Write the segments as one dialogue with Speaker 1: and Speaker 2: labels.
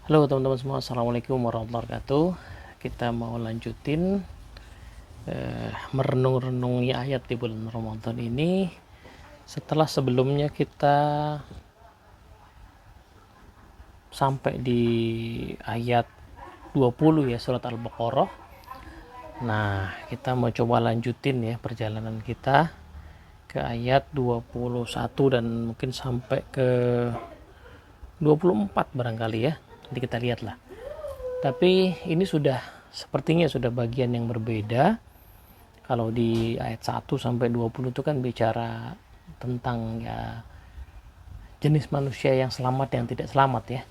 Speaker 1: Halo teman-teman semua, Assalamualaikum warahmatullahi wabarakatuh. Kita mau lanjutin merenung-renungi ayat di bulan Ramadan ini. Setelah sebelumnya kita sampai di ayat 20 ya, surat Al-Baqarah. Nah, kita mau coba lanjutin ya perjalanan kita ke ayat 21 dan mungkin sampai ke 24 barangkali ya. Nanti kita lihat lah. Tapi ini sepertinya sudah bagian yang berbeda. Kalau di ayat 1 sampai 20 itu kan bicara tentang ya jenis manusia yang selamat yang tidak selamat ya.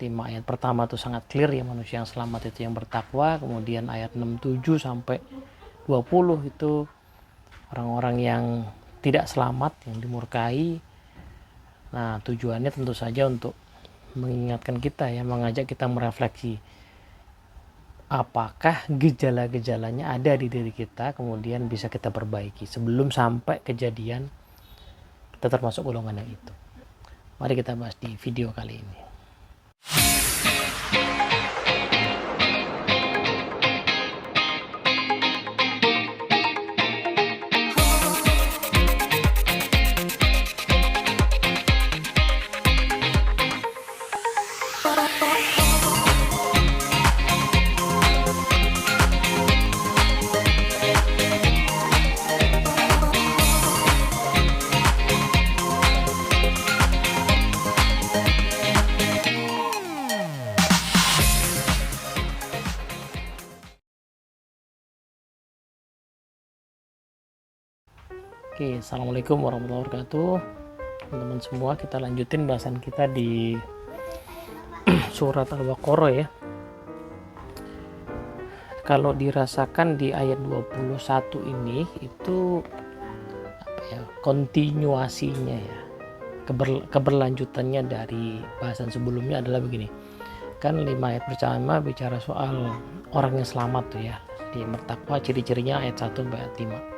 Speaker 1: 5 ayat pertama itu sangat clear ya, manusia yang selamat itu yang bertakwa. Kemudian ayat 67 sampai 20 itu orang-orang yang tidak selamat, yang dimurkai. Nah, tujuannya tentu saja untuk mengingatkan kita ya, mengajak kita merefleksi apakah gejala-gejalanya ada di diri kita, kemudian bisa kita perbaiki sebelum sampai kejadian kita termasuk golongan yang itu. Mari kita bahas di video kali ini. Oke, Assalamualaikum warahmatullahi wabarakatuh. Teman-teman semua, kita lanjutin bahasan kita di surat Al-Baqarah ya. Kalau dirasakan di ayat 21 ini itu apa ya, kontinuasinya ya. Keberlanjutannya dari bahasan sebelumnya adalah begini. Kan 5 ayat pertama bicara soal orang yang selamat tuh ya. Di bertakwa ciri-cirinya ayat 1 sampai ayat 5.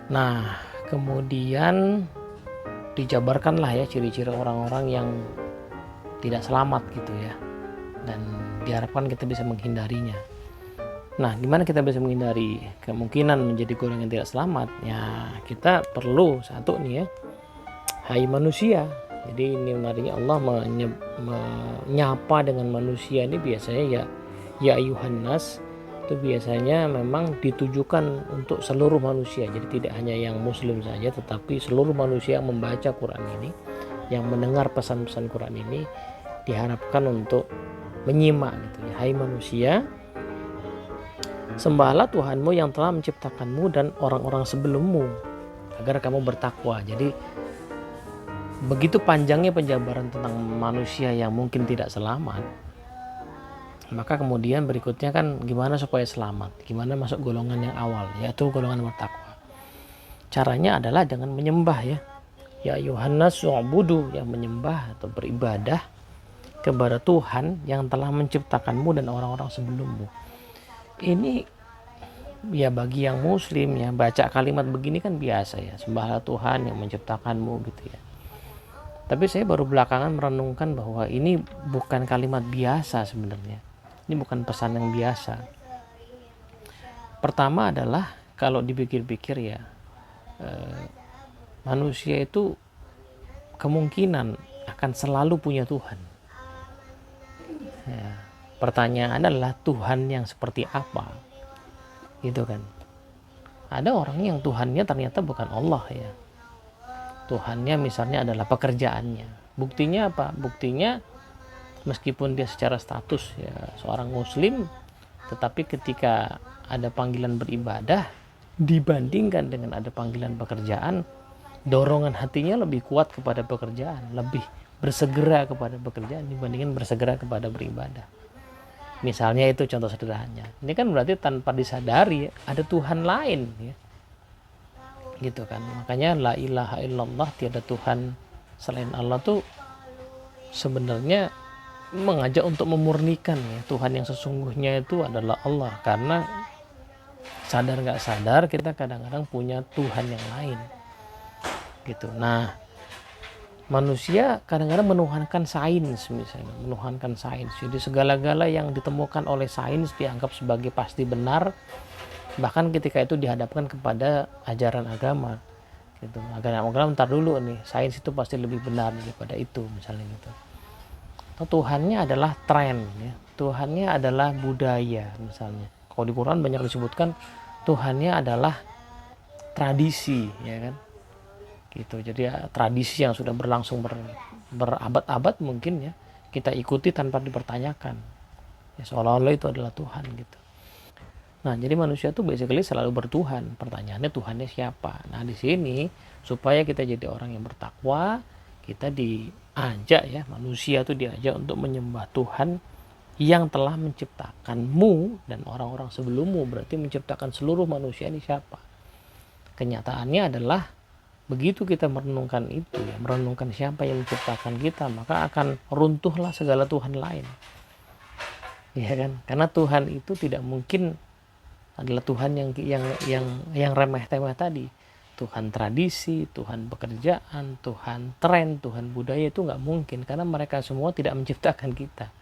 Speaker 1: Nah, kemudian dijabarkanlah ya ciri-ciri orang-orang yang tidak selamat gitu ya, dan diharapkan kita bisa menghindarinya. Nah, gimana kita bisa menghindari kemungkinan menjadi golongan yang tidak selamat? Ya, kita perlu satu nih ya, hai manusia. Jadi ini menariknya Allah menyapa dengan manusia ini biasanya ya ayuhan nas, itu biasanya memang ditujukan untuk seluruh manusia. Jadi tidak hanya yang muslim saja, tetapi seluruh manusia yang membaca Quran ini, yang mendengar pesan-pesan Quran ini diharapkan untuk menyimak gitu ya. Hai manusia, sembahlah Tuhanmu yang telah menciptakanmu dan orang-orang sebelummu agar kamu bertakwa. Jadi begitu panjangnya penjabaran tentang manusia yang mungkin tidak selamat, maka kemudian berikutnya kan gimana supaya selamat, gimana masuk golongan yang awal, yaitu golongan bertakwa. Caranya adalah dengan menyembah ya Yohanes su'budu, yang menyembah atau beribadah kepada Tuhan yang telah menciptakanmu dan orang-orang sebelummu. Ini ya bagi yang muslim ya, baca kalimat begini kan biasa ya, sembahlah Tuhan yang menciptakanmu gitu ya. Tapi saya baru belakangan merenungkan bahwa ini bukan kalimat biasa sebenarnya. Ini bukan pesan yang biasa. Pertama adalah kalau dipikir-pikir ya, manusia itu kemungkinan akan selalu punya Tuhan. Ya, pertanyaan adalah Tuhan yang seperti apa, gitu kan? Ada orang yang Tuhannya ternyata bukan Allah ya. Tuhannya misalnya adalah pekerjaannya. Buktinya apa? Buktinya meskipun dia secara status ya seorang muslim, tetapi ketika ada panggilan beribadah dibandingkan dengan ada panggilan pekerjaan, dorongan hatinya lebih kuat kepada pekerjaan, lebih bersegera kepada pekerjaan dibandingkan bersegera kepada beribadah. Misalnya itu contoh sederhananya. Ini kan berarti tanpa disadari ada Tuhan lain ya. Gitu kan. Makanya la ilaha illallah, tiada Tuhan selain Allah tuh sebenarnya mengajak untuk memurnikan ya, Tuhan yang sesungguhnya itu adalah Allah. Karena sadar nggak sadar kita kadang-kadang punya Tuhan yang lain gitu. Nah, Manusia kadang-kadang menuhankan sains, misalnya menuhankan sains. Jadi segala-gala yang ditemukan oleh sains dianggap sebagai pasti benar, bahkan ketika itu dihadapkan kepada ajaran agama gitu. Agama ntar dulu nih, sains itu pasti lebih benar daripada itu, misalnya gitu. Atau Tuhannya adalah tren ya. Tuhannya adalah budaya misalnya. Kalau di Quran banyak disebutkan Tuhannya adalah tradisi, ya kan? Gitu. Jadi ya, tradisi yang sudah berlangsung berabad-abad mungkin ya, kita ikuti tanpa dipertanyakan. Ya, seolah-olah itu adalah Tuhan gitu. Nah, jadi manusia tuh basically selalu bertuhan. Pertanyaannya Tuhannya siapa? Nah, di sini supaya kita jadi orang yang bertakwa, kita diajak ya, manusia tuh diajak untuk menyembah Tuhan yang telah menciptakanmu dan orang-orang sebelummu. Berarti menciptakan seluruh manusia ini siapa? Kenyataannya adalah begitu kita merenungkan itu ya, merenungkan siapa yang menciptakan kita, maka akan runtuhlah segala Tuhan lain. Ya kan? Karena Tuhan itu tidak mungkin adalah Tuhan yang remeh-temeh tadi. Tuhan tradisi, Tuhan pekerjaan, Tuhan tren, Tuhan budaya itu nggak mungkin karena mereka semua tidak menciptakan kita.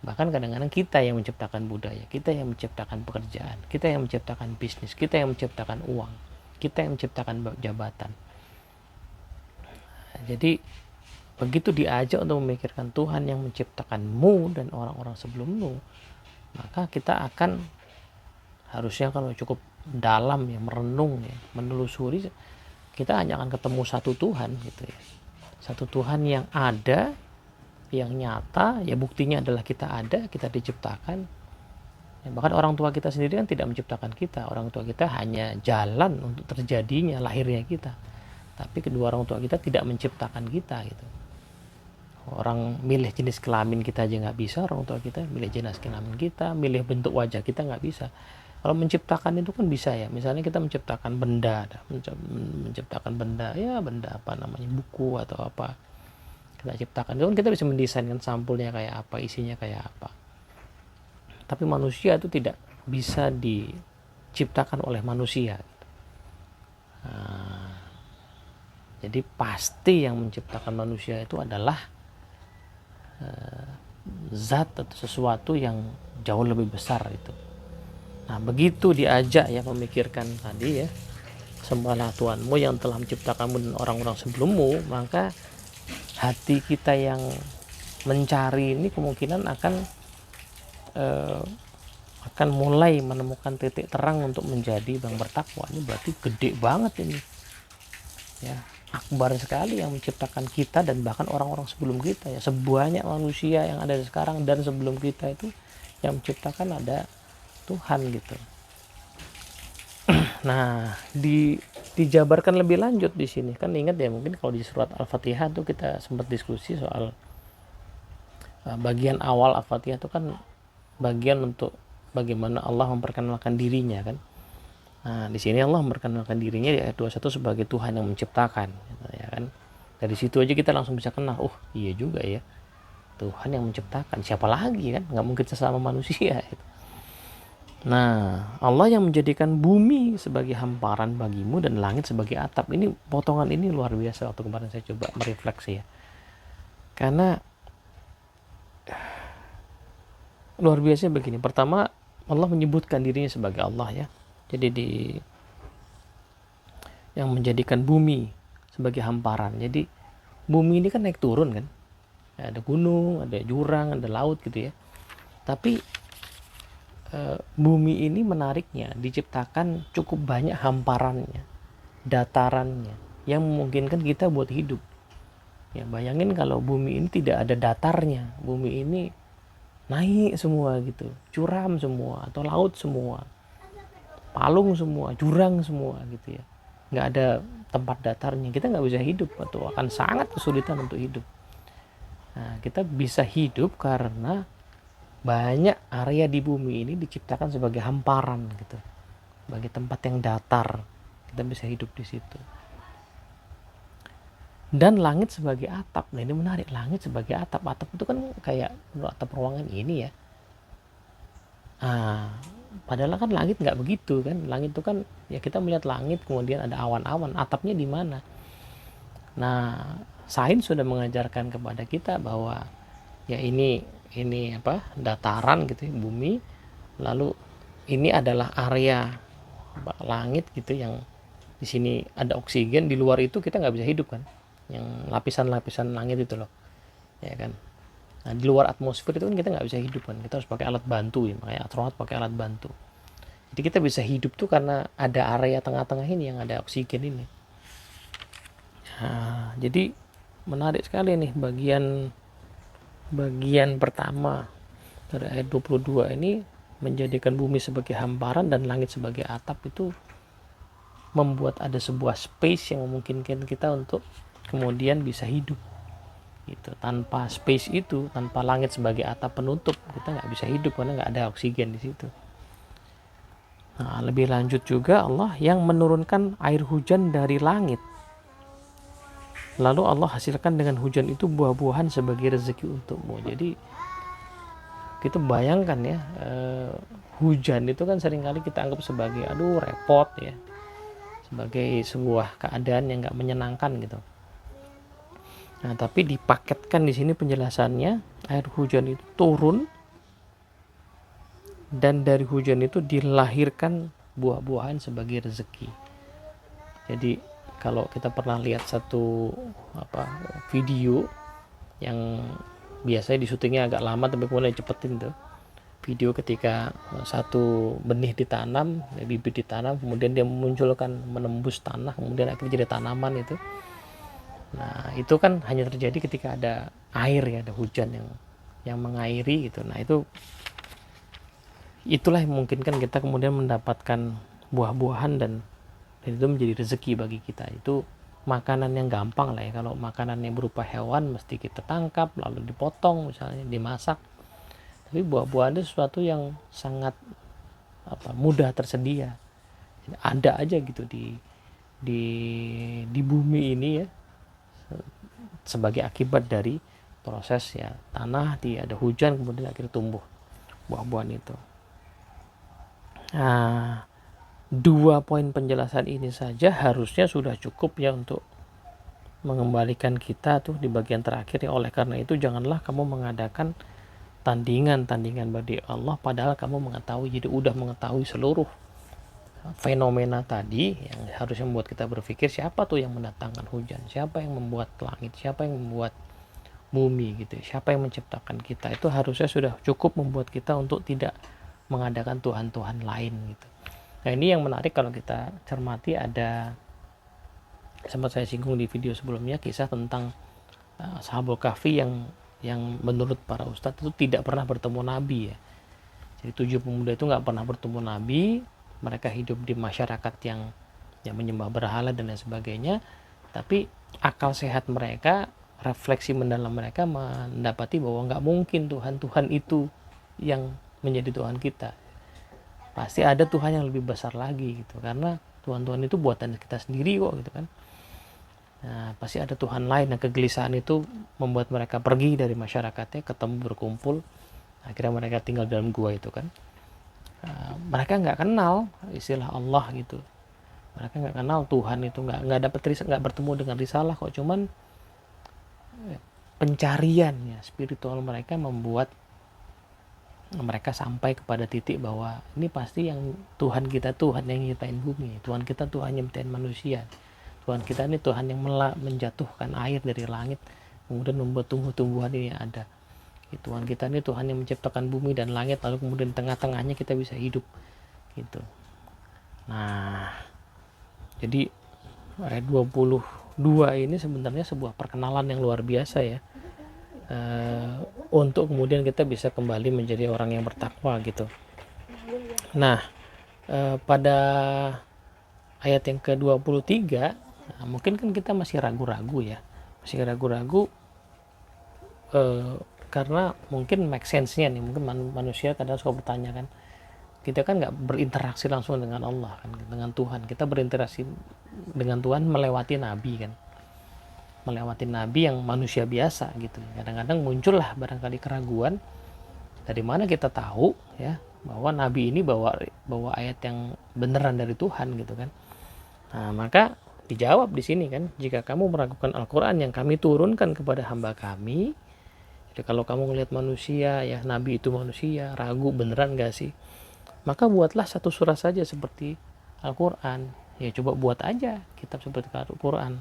Speaker 1: Bahkan kadang-kadang kita yang menciptakan budaya, kita yang menciptakan pekerjaan, kita yang menciptakan bisnis, kita yang menciptakan uang, kita yang menciptakan jabatan. Jadi begitu diajak untuk memikirkan Tuhan yang menciptakanmu dan orang-orang sebelummu, maka kita akan harusnya kalau cukup dalam ya, merenung ya, menelusuri, kita hanya akan ketemu satu Tuhan gitu ya. Satu Tuhan yang ada, yang nyata, ya buktinya adalah kita ada, kita diciptakan. Ya, bahkan orang tua kita sendiri kan tidak menciptakan kita. Orang tua kita hanya jalan untuk terjadinya lahirnya kita. Tapi kedua orang tua kita tidak menciptakan kita gitu. Orang milih jenis kelamin kita aja nggak bisa, orang tua kita milih jenis kelamin kita, milih bentuk wajah kita nggak bisa. Kalau menciptakan itu kan bisa ya, misalnya kita menciptakan benda, menciptakan benda, ya benda apa namanya, buku atau apa, kita ciptakan itu kan kita bisa mendesainkan sampulnya kayak apa, isinya kayak apa. Tapi manusia itu tidak bisa diciptakan oleh manusia. Nah, jadi pasti yang menciptakan manusia itu adalah zat atau sesuatu yang jauh lebih besar itu. Nah, begitu diajak ya memikirkan tadi ya, sembahlah Tuhanmu yang telah menciptakanmu dan orang-orang sebelummu, maka hati kita yang mencari ini kemungkinan akan mulai menemukan titik terang untuk menjadi yang bertakwa. Ini berarti gede banget ini ya, akbar sekali yang menciptakan kita dan bahkan orang-orang sebelum kita ya. Sebanyak manusia yang ada sekarang dan sebelum kita itu yang menciptakan ada Tuhan gitu. Nah, dijabarkan lebih lanjut di sini kan, ingat ya, mungkin kalau di surat Al-Fatihah tuh kita sempat diskusi soal bagian awal Al-Fatihah itu kan bagian untuk bagaimana Allah memperkenalkan dirinya kan. Nah, di sini Allah memperkenalkan dirinya di ayat 21 sebagai Tuhan yang menciptakan gitu, ya kan. Dari situ aja kita langsung bisa kenal, oh iya juga ya, Tuhan yang menciptakan, siapa lagi kan, nggak mungkin sesama manusia gitu. Nah, Allah yang menjadikan bumi sebagai hamparan bagimu dan langit sebagai atap. Ini potongan ini luar biasa waktu kemarin saya coba merefleksi ya. Karena luar biasa begini. Pertama, Allah menyebutkan dirinya sebagai Allah ya. Jadi yang menjadikan bumi sebagai hamparan. Jadi bumi ini kan naik turun kan. Ada gunung, ada jurang, ada laut gitu ya. Tapi bumi ini menariknya diciptakan cukup banyak hamparannya, datarannya yang memungkinkan kita buat hidup. Ya, bayangin kalau bumi ini tidak ada datarnya, bumi ini naik semua gitu, curam semua atau laut semua, palung semua, jurang semua gitu ya. Nggak ada tempat datarnya, kita nggak bisa hidup atau akan sangat kesulitan untuk hidup. Nah, kita bisa hidup karena banyak area di bumi ini diciptakan sebagai hamparan gitu, sebagai tempat yang datar, kita bisa hidup di situ. Dan langit sebagai atap. Nah, ini menarik, langit sebagai atap. Atap itu kan kayak atap ruangan ini ya. Nah, padahal kan langit nggak begitu kan. Langit itu kan ya, kita melihat langit kemudian ada awan-awan, atapnya di mana? Nah, sains sudah mengajarkan kepada kita bahwa ya ini dataran gitu ya, bumi, lalu ini adalah area langit gitu yang di sini ada oksigen, di luar itu kita nggak bisa hidup kan, yang lapisan-lapisan langit itu loh, ya kan. Nah, di luar atmosfer itu kan kita nggak bisa hidup kan, kita harus pakai alat bantu ya, makanya astronot pakai alat bantu. Jadi kita bisa hidup tuh karena ada area tengah-tengah ini yang ada oksigen ini. Nah, jadi menarik sekali nih bagian pertama dari ayat 22 ini, menjadikan bumi sebagai hamparan dan langit sebagai atap, itu membuat ada sebuah space yang memungkinkan kita untuk kemudian bisa hidup gitu. Tanpa space itu, tanpa langit sebagai atap penutup, kita nggak bisa hidup karena nggak ada oksigen di situ. Nah, lebih lanjut juga Allah yang menurunkan air hujan dari langit, lalu Allah hasilkan dengan hujan itu buah-buahan sebagai rezeki untukmu. Jadi kita bayangkan ya, hujan itu kan seringkali kita anggap sebagai aduh repot ya, sebagai sebuah keadaan yang nggak menyenangkan gitu. Nah, tapi dipaketkan di sini penjelasannya, air hujan itu turun dan dari hujan itu dilahirkan buah-buahan sebagai rezeki. Jadi kalau kita pernah lihat satu video yang biasanya di syutingnya agak lama tapi kemudian dicepetin tuh, video ketika satu benih ditanam, bibit ditanam, kemudian dia memunculkan, menembus tanah, kemudian akhirnya jadi tanaman itu. Nah, itu kan hanya terjadi ketika ada air ya, ada hujan yang mengairi gitu. Nah, itulah yang memungkinkan kita kemudian mendapatkan buah-buahan dan itu menjadi rezeki bagi kita. Itu makanan yang gampang lah ya. Kalau makanan yang berupa hewan mesti kita tangkap lalu dipotong, misalnya dimasak. Tapi buah-buahan itu sesuatu yang sangat mudah tersedia, ada aja gitu di bumi ini ya, sebagai akibat dari proses ya tanah, ada hujan, kemudian akhirnya tumbuh buah-buahan itu. Nah, 2 poin penjelasan ini saja harusnya sudah cukup ya untuk mengembalikan kita tuh di bagian terakhir ya. Oleh karena itu janganlah kamu mengadakan tandingan bagi Allah padahal kamu mengetahui, jadi udah mengetahui seluruh fenomena tadi yang harusnya membuat kita berpikir siapa tuh yang mendatangkan hujan, siapa yang membuat langit, siapa yang membuat bumi gitu, siapa yang menciptakan kita. Itu harusnya sudah cukup membuat kita untuk tidak mengadakan Tuhan-Tuhan lain gitu. Nah, ini yang menarik kalau kita cermati, ada sempat saya singgung di video sebelumnya, kisah tentang Ashabul Kahfi yang menurut para ustadz itu tidak pernah bertemu Nabi ya. Jadi 7 pemuda itu nggak pernah bertemu Nabi, mereka hidup di masyarakat yang menyembah berhala dan lain sebagainya, tapi akal sehat mereka, refleksi mendalam mereka mendapati bahwa nggak mungkin Tuhan itu yang menjadi Tuhan kita. Pasti ada Tuhan yang lebih besar lagi gitu, karena Tuhan itu buatan kita sendiri kok gitu kan. Nah, pasti ada Tuhan lain. Nah, kegelisahan itu membuat mereka pergi dari masyarakatnya, ketemu, berkumpul, akhirnya mereka tinggal dalam gua itu kan. Mereka nggak kenal istilah Allah gitu, mereka nggak kenal Tuhan itu, nggak bertemu dengan risalah kok, cuman pencariannya spiritual mereka membuat mereka sampai kepada titik bahwa ini pasti yang Tuhan kita Tuhan yang nyiptain bumi, Tuhan kita Tuhan yang nyiptain manusia, Tuhan kita ini Tuhan yang menjatuhkan air dari langit kemudian membuat tumbuh-tumbuhan ini ada. Tuhan kita ini Tuhan yang menciptakan bumi dan langit, lalu kemudian tengah-tengahnya kita bisa hidup gitu. Nah, jadi ayat 22 ini sebenarnya sebuah perkenalan yang luar biasa ya, untuk kemudian kita bisa kembali menjadi orang yang bertakwa gitu. Nah, pada ayat yang ke-23, mungkin kan kita masih ragu-ragu ya, karena mungkin make sense-nya nih, mungkin manusia kadang suka bertanya kan, kita kan nggak berinteraksi langsung dengan Allah kan, dengan Tuhan. Kita berinteraksi dengan Tuhan melewati nabi kan, melewati nabi yang manusia biasa gitu. Kadang-kadang muncullah barangkali keraguan, dari mana kita tahu ya bahwa nabi ini bawa ayat yang beneran dari Tuhan gitu kan. Nah, maka Dijawab di sini kan, jika kamu meragukan Al-Quran yang kami turunkan kepada hamba kami, jadi kalau kamu ngelihat manusia, ya Nabi itu manusia, ragu beneran gak sih? Maka buatlah satu surah saja seperti Al-Quran. Ya coba buat aja kitab seperti Al-Quran.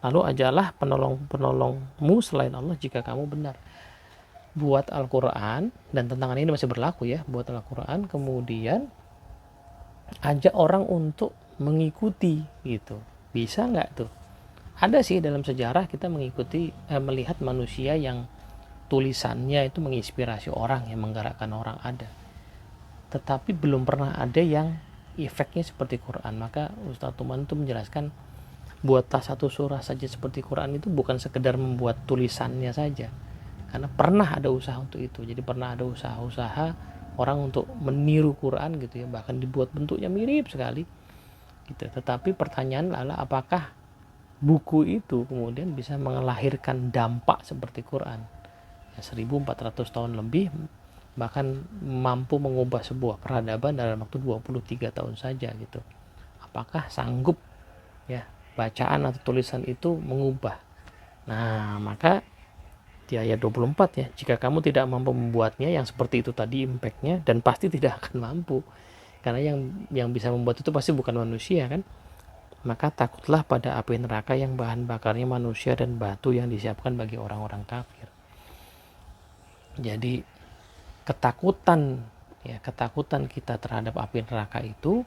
Speaker 1: Lalu ajalah penolong-penolongmu selain Allah jika kamu benar. Buat Al-Quran, dan tantangan ini masih berlaku ya, buat Al-Quran, kemudian ajak orang untuk mengikuti gitu. Bisa nggak tuh? Ada sih dalam sejarah kita melihat manusia yang tulisannya itu menginspirasi orang, yang menggerakkan orang ada. Tetapi belum pernah ada yang efeknya seperti Quran. Maka Ustaz Tuman itu menjelaskan, buatlah satu surah saja seperti Quran itu bukan sekedar membuat tulisannya saja. Karena pernah ada usaha untuk itu. Jadi pernah ada usaha-usaha orang untuk meniru Quran gitu ya, bahkan dibuat bentuknya mirip sekali gitu. Tetapi pertanyaan adalah apakah buku itu kemudian bisa melahirkan dampak seperti Quran ya, 1400 tahun lebih, bahkan mampu mengubah sebuah peradaban dalam waktu 23 tahun saja gitu. Apakah sanggup ya bacaan atau tulisan itu mengubah? Nah, maka di ayat 24 ya, jika kamu tidak mampu membuatnya yang seperti itu tadi impactnya, dan pasti tidak akan mampu, karena yang bisa membuat itu pasti bukan manusia kan, maka takutlah pada api neraka yang bahan bakarnya manusia dan batu yang disiapkan bagi orang-orang kafir. Jadi ketakutan kita terhadap api neraka itu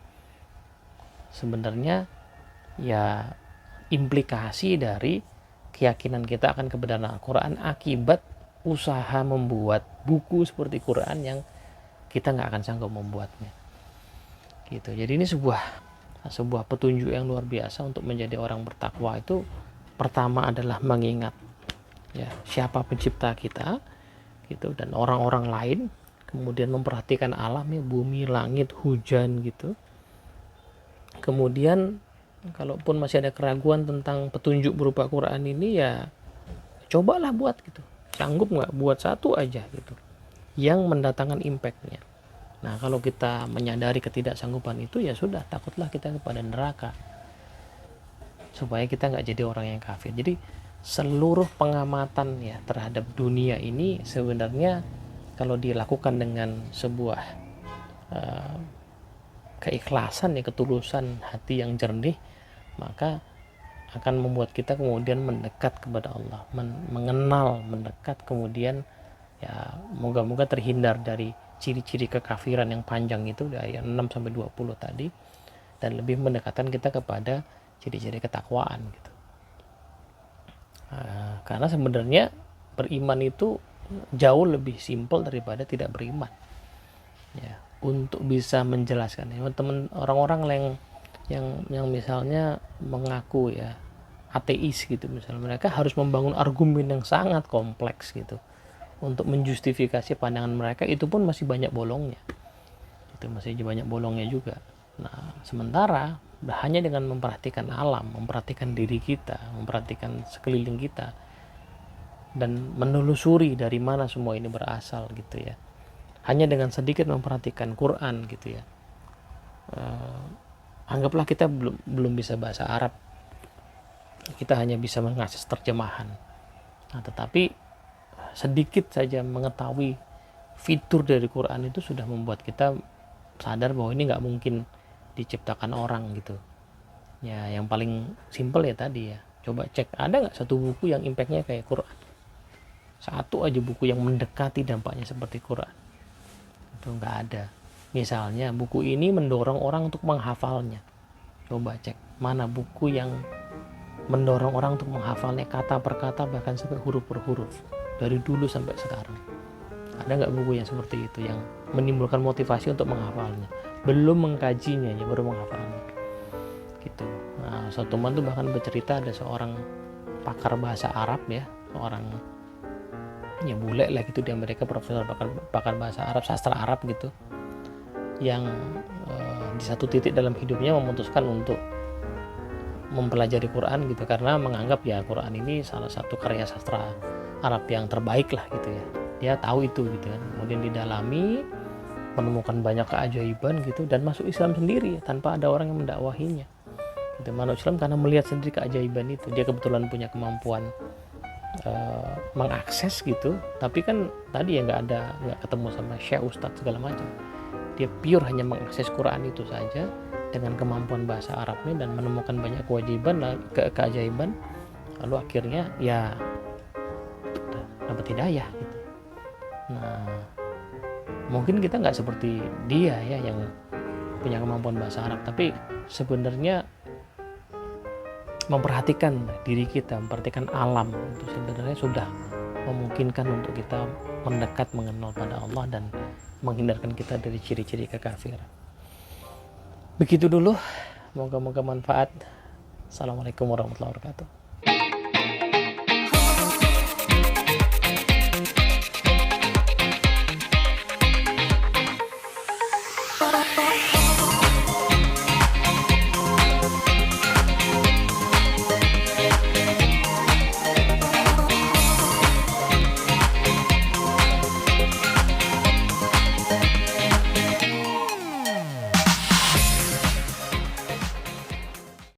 Speaker 1: sebenarnya ya implikasi dari keyakinan kita akan kebenaran Al-Quran akibat usaha membuat buku seperti Quran yang kita nggak akan sanggup membuatnya gitu. Jadi ini sebuah petunjuk yang luar biasa untuk menjadi orang bertakwa. Itu pertama adalah mengingat ya siapa pencipta kita gitu, dan orang-orang lain, kemudian memperhatikan alam ya, bumi, langit, hujan gitu. Kemudian kalaupun masih ada keraguan tentang petunjuk berupa Quran ini, ya cobalah buat gitu. Sanggup nggak buat satu aja gitu yang mendatangkan impactnya. Nah, kalau kita menyadari ketidaksanggupan itu, ya sudah, takutlah kita kepada neraka, supaya kita nggak jadi orang yang kafir. Jadi seluruh pengamatan ya terhadap dunia ini sebenarnya kalau dilakukan dengan sebuah keikhlasan ya, ketulusan hati yang jernih, maka akan membuat kita kemudian mendekat kepada Allah, mengenal, mendekat, kemudian ya moga-moga terhindar dari ciri-ciri kekafiran yang panjang itu dari ayat 6 sampai 20 tadi, dan lebih mendekatkan kita kepada ciri-ciri ketakwaan gitu. Karena sebenarnya beriman itu jauh lebih simpel daripada tidak beriman ya, untuk bisa menjelaskan ya, teman orang-orang yang misalnya mengaku ya ateis gitu, misalnya mereka harus membangun argumen yang sangat kompleks gitu untuk menjustifikasi pandangan mereka, itu pun masih banyak bolongnya. Itu masih banyak bolongnya juga. Nah, sementara hanya dengan memperhatikan alam, memperhatikan diri kita, memperhatikan sekeliling kita, dan menelusuri dari mana semua ini berasal gitu ya. Hanya dengan sedikit memperhatikan Quran gitu ya. Anggaplah kita belum bisa bahasa Arab. Kita hanya bisa mengakses terjemahan. Nah, tetapi sedikit saja mengetahui fitur dari Quran itu sudah membuat kita sadar bahwa ini nggak mungkin diciptakan orang gitu ya. Yang paling simpel ya tadi ya, coba cek ada nggak satu buku yang impactnya kayak Quran, satu aja buku yang mendekati dampaknya seperti Quran, itu nggak ada. Misalnya buku ini mendorong orang untuk menghafalnya, coba cek mana buku yang mendorong orang untuk menghafalnya kata per kata, bahkan sampai huruf per huruf, dari dulu sampai sekarang. Ada nggak buku yang seperti itu yang menimbulkan motivasi untuk menghafalnya? Belum mengkajinya ya, baru menghafalnya gitu. Nah, suatu teman tuh bahkan bercerita ada seorang pakar bahasa Arab ya, seorang ya bule lah gitu di Amerika, profesor pakar bahasa Arab, sastra Arab gitu, yang di satu titik dalam hidupnya memutuskan untuk mempelajari Quran gitu, karena menganggap ya Quran ini salah satu karya sastra Arab yang terbaik lah gitu ya. Dia tahu itu gitu kan. Kemudian didalami, menemukan banyak keajaiban gitu, dan masuk Islam sendiri tanpa ada orang yang mendakwahinya. Gitu. Manut Islam karena melihat sendiri keajaiban itu. Dia kebetulan punya kemampuan mengakses gitu, tapi kan tadi ya nggak ketemu sama syekh ustadz segala macam. Dia pure hanya mengakses Quran itu saja dengan kemampuan bahasa Arabnya dan menemukan banyak keajaiban, lalu akhirnya ya dapat hidayah gitu. Nah, mungkin kita nggak seperti dia ya yang punya kemampuan bahasa Arab, tapi sebenarnya memperhatikan diri kita, memperhatikan alam itu sebenarnya sudah memungkinkan untuk kita mendekat mengenal pada Allah dan menghindarkan kita dari ciri-ciri kekafiran. Begitu dulu, moga-moga manfaat. Assalamualaikum warahmatullahi wabarakatuh.